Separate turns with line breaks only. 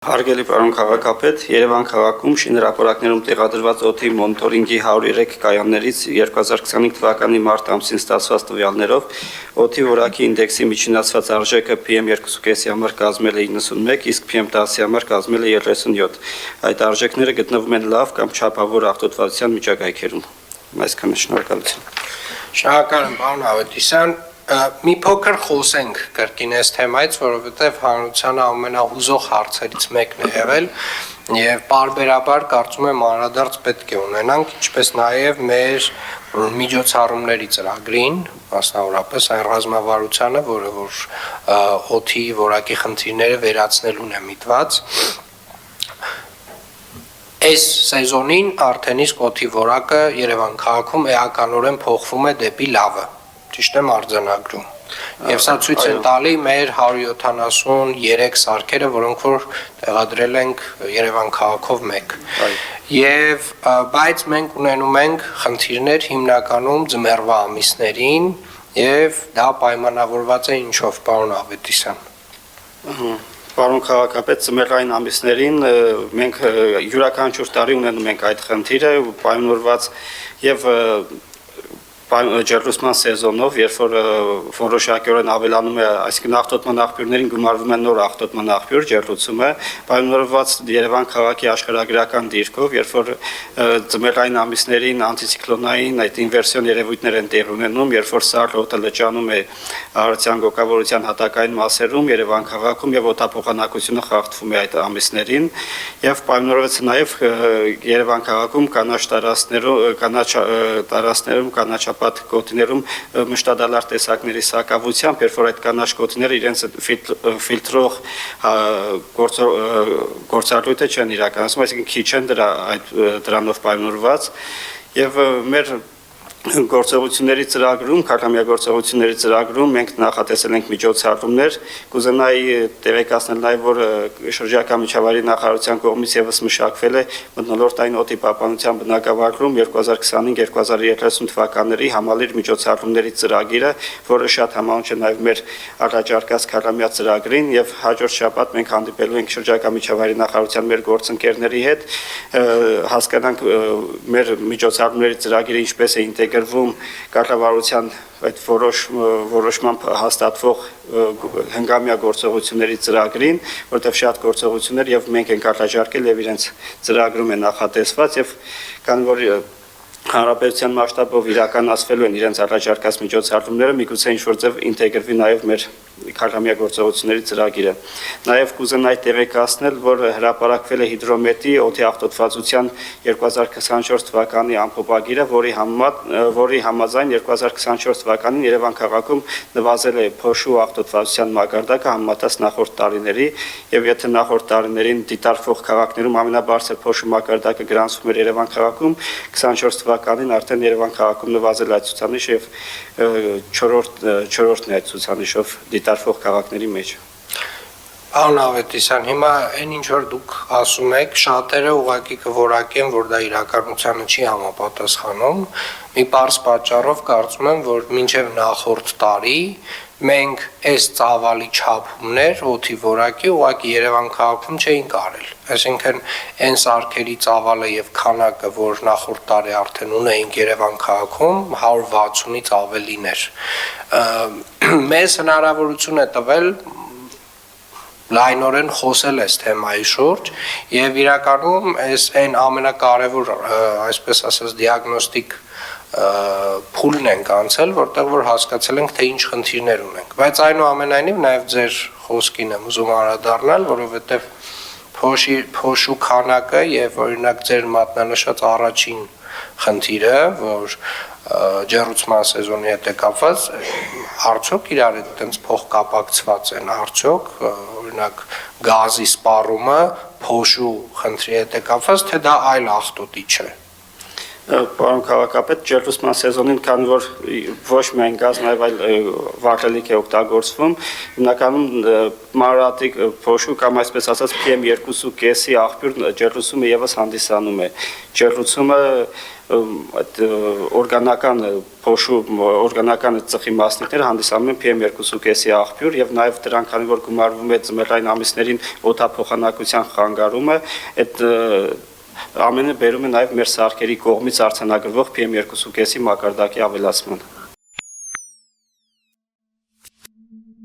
Հարգելի պարոն քաղաքապետ, Երևան քաղաքում շինհրապարակներում տեղադրված օդի մոնիտորինգի 103 կայաններից 2025 թվականի մարտ ամսին ստացված տվյալներով օդի որակի ինդեքսի միջինացված արժեքը PM2.5-ի համար կազմել է 91, իսկ PM10-ի համար կազմել է 37։ Այդ արժեքները գտնվում են լավ կամ չափավոր աղտոտվածության միջակայքերում։ Այսքանը, շնորհակալություն։
Շնորհակալ եմ, պարոն Ավետիսյան։ Մի փոքր խոսենք կրկին այս թեմայից, որովհետև հանրությանը ամենահուզող հարցերից մեկն է եղել եւ պարբերաբար կարծում եմ անդրադարձ պետք է ունենանք, ինչպես նաեւ մեր միջոցառումների ծրագրին, մասնավորապես այն ռազմավարությանը, որը որ օդի որակի խնդիրները վերացնելուն է միտված։ Այս սեզոնին արդեն իսկ օդի որակը Երևան քաղաքում էականորեն փոխվում է դեպի լավը։ Ճիշտ եմ արձանագրում։ Եվ սա ցույց է տալի մեր 173 սարքերը, որոնք որ տեղադրել ենք Երևան քաղաքով մեկ։ Եվ բայց մենք ունենում ենք խնդիրներ հիմնականում ձմեռվա ամիսներին, եւ դա պայմանավորված է ինչով, պարոն Ավետիսյան։
Պարոն քաղաքապետ, ձմեռային ամիսներին մենք յուրաքանչյուր տարի ունենում ենք այդ խնդիրը, պայմանավորված եւ ջեռուցման սեզոնով, երբ որ որոշակիորեն ավելանում է, այսինքն աղտոտման աղբյուրներին գումարվում է նոր աղտոտման աղբյուր, ջեռուցումը, պայմանավորված Երևան քաղաքի աշխարհագրական դիրքով, երբ որ ձմեռային ամիսներին անտիցիկլոնային այդ ինվերսիոն երևույթներ են տեղի ունենում, երբ որ սառը օդը լճանում է արարության գոգավորության հատակային մասերում, Երևան քաղաքում եւ օդափոխանակությունը խախտվում է այդ ամիսներին, եւ պայմանավորված է նաեւ Երևան քաղաքում կանաչ տարածքներում կանաչապատ գոտիներում մշտադալար տեսակների սակավությամբ, երբ որ այդ կանաչ գոտիները իրենց ֆիլտրող գործառույթը չեն իրականացնում, այսինքն քիչ են դրանով պայմանավորված եւ մեր գործողությունների ծրագրում, քարտամյա գործողությունների ծրագրում մենք նախատեսել ենք միջոցառումներ, կուզենայի տեղեկացնել նաև, որ շրջակա միջավայրի նախարարության կողմից եւս մշակվել է մթնոլորտային օդի պահպանության բնագավառում 2025-2030 թվականների համալիր միջոցառումների ծրագիրը, որը շատ համահունչ է նաև մեր առաջարկած քարտամյա ծրագրին եւ հաջորդ շաբաթ մենք հանդիպելու ենք շրջակա միջավայրի նախարարության մեր գործընկերների հետ, հասկանանք մեր միջոցառումների ծրագիրը ինչպես է գրվում կառավարության այդ որոշմամբ հաստատվող հնգամյա գործողությունների ծրագրին, որտեղ շատ գործողություններ եւ մենք ենք արտադրել եւ իրենց ծրագրում է նախատեսված եւ քանի որ հանրապետության մասշտաբով իրականացվելու են իրենց առաջարկած միջոցառումները, միգուցե ինչ-որ ձև ինտեգրվի նաև մեր քարտամյա գործողությունների ծրագիրը։ Նաև կուզենայի տեղեկացնել, որ հրապարակվել է հիդրոմետրի օդի աղտոտվածության 2024 թվականի ամփոփագիրը, որի համաձայն 2024 թվականին Երևան քաղաքում նվազել է փոշու աղտոտվածության մակարդակը համեմատած նախորդ տարիների, եւ եթե նախորդ տարիներին դիտարկվող քաղաքներում ամենաբարձր փոշու մակարդակը գրանցվում էր Երևան քաղաքում, 24 թվականին արդեն Երևան քաղաքում նվազել այդ ցուցանիշը եւ չորրորդն է այդ ցուցանիշով դիտարկվող քաղաքների մեջ։
Պարոն Ավետիսյան, հիմա այն ինչ որ դուք ասում եք, շատերը ուղղակի կորակեն, որ դա իրականությանը չի համապատասխանում։ Մի պարզ պատճառով կարծում եմ, որ մինչև նախորդ տարի մենք այս ծավալի չափումներ օդի որակի ուղղակի Երևան քաղաքում չէինք արել։ Այսինքն այն սարքերի ծավալը եւ քանակը, որ նախորդ տարի արդեն ունեինք Երևան քաղաքում, 160-ից ավելին էր։ Մեզ հնարավորություն է տվել լայնորեն խոսել այս թեմայի շուրջ եւ իրականում այս այն ամենակարևոր, այսպես ասած, դիագնոստիկ փուլն ենք անցել, որտեղ որ հասկացել ենք, թե ինչ խնդիրներ ունենք։ Բայց այնուամենայնիվ նաեւ ձեր խոսքին եմ ուզում անդրադառնալ, որովհետեւ փոշու քանակը եւ օրինակ ձեր մատնանշած առաջին խնդիրը, որ ջեռուցման սեզոնի հետ է կապված, արդյոք իրար հետ այդպես փոխկապակցված են, արդյոք օրինակ գազի սպառումը փոշու խնդրի հետ է կապված, թե դա այլ աղտոտիչ է։
Պարոն քաղաքապետ, ջերմության սեզոնին քանի որ ոչ միայն գազ, նաև այլ վառելիք է օգտագործվում, հիմնականում մանրատիկ փոշու կամ այսպես ասած PM2.5-ի աղբյուր ջերմությունը եւս հանդիսանում է։ Ջերմությունը այդ օրգանական փոշու օրգանական ծխի մասնիկները հանդիսանում են PM2.5-ի աղբյուր եւ նաեւ դրանք քանի որ գումարվում է ձմեռային ամիսներին օդափոխանակության խանգարումը, այդ ամենը բերում է նաև մեր սարքերի կողմից արձանագրվող PM2.5-ի մակարդակի ավելացման։